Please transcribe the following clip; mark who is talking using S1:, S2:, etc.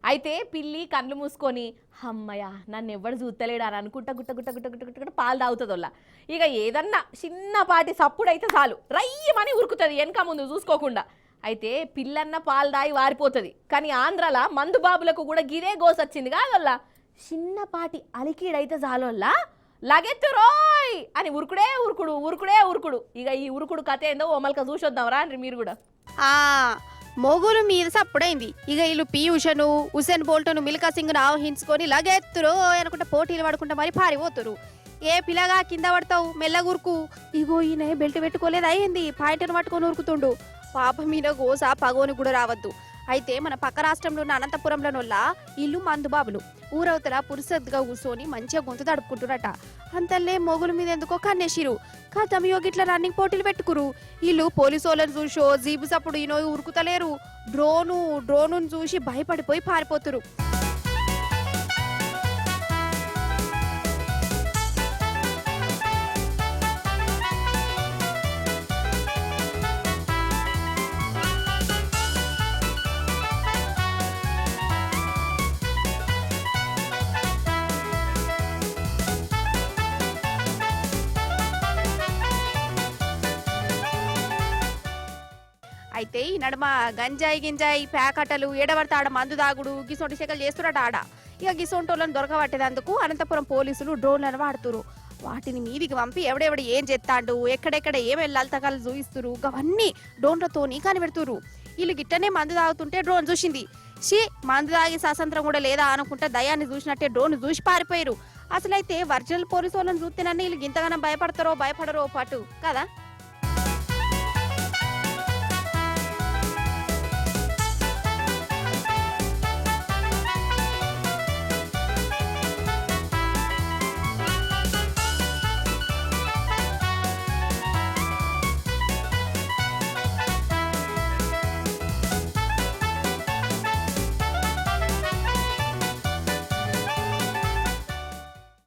S1: అయితే పిల్లి కళ్ళు మూసుకొని అమ్మయ్య నన్ను ఎవడు చూస్తలేడు అని అనుకుంటా గుట్ట గుట్ట గుట్ట గుట్ట గుట్ట పాలు తాగుతుందోళ్ళ. ఇక ఏదన్నా చిన్నపాటి సప్పుడైతే చాలు రయ్యమని ఉరుకుతుంది వెనక ముందు చూసుకోకుండా. అయితే పిల్లన్న పాలు దాగి వారిపోతుంది. కానీ ఆంధ్రాల మందు బాబులకు కూడా గిరే గోసొచ్చింది కాదోళ్ళ. చిన్నపాటి అలికీడైతే చాలోళ్ళ లగెత్తు రోయ్ అని ఉరుకుడే ఉరుకుడు ఉరుకుడే ఉరుకుడు. ఇక ఈ ఉరుకుడు కథ ఏందో ఓమల్క చూసొద్దాం రా అండి మీరు కూడా.
S2: మొగులు మీద సప్పుడైంది. ఇక వీళ్ళు పీయూషను హుసేన్ బోల్ట్ను మిల్కా సింగ్ను ఆవహించుకొని లగెత్తురో అనుకుంటా పోటీలు పడుకుంటా మరి పారిపోతురు. ఏ పిల్లగా కింద పడతావు మెల్లగురుకు. ఇగో ఈయన బెల్ట్ పెట్టుకోలేదు అయ్యింది పాయింట్ను పట్టుకొని ఉరుకుతుండు. పాప మీద గోస పగోని కూడా రావద్దు. అయితే మన పక్క రాష్ట్రంలో ఉన్న అనంతపురంలోనొల్ల ఇల్లు మందుబాబులు ఊరవతల పురుసద్దుగా కూర్చొని మంచిగా గొంతు తడుపుకుంటురట. అంతల్లే మొగుల మీద ఎందుకో కన్నేసిరు. కథమియో గిట్ల రన్నింగ్ పోటీలు పెట్టుకురు. వీళ్ళు పోలీసు వాళ్ళని చూసో జీబు సప్పుడు ఈనో ఉరుకుతలేరు. డ్రోను చూసి భయపడిపోయి పారిపోతురు. అయితే ఈ నడుమ గింజాయి ప్యాకటలు ఏడవడత ఆడ మందు దాగుడు గిసొంటి శకలు చేస్తున్నట్టు ఆడ. ఇక గిసొంటోళ్ళని దొరకబట్టేందుకు అనంతపురం పోలీసులు డ్రోన్లను వాడుతురు. వాటిని మీదికి పంపి ఎవడెవడు ఏం చేస్తాడు ఎక్కడెక్కడ ఏం వెళ్ళాలి చూయిస్తురు అవన్నీ డ్రోన్లతోని కనిపెడుతురు. వీళ్ళు గిట్టనే మందు తాగుతుంటే డ్రోన్ చూసింది. మందు తాగి స్వాతంత్రం కూడా లేదా అనుకుంటే దయాన్ని చూసినట్టే డ్రోన్ చూసి పారిపోయారు. అసలైతే ఒరిజినల్ పోలీసు వాళ్ళని చూస్తేనని వీళ్ళు ఇంతగానో భయపడతారో భయపడరో పాటు కదా.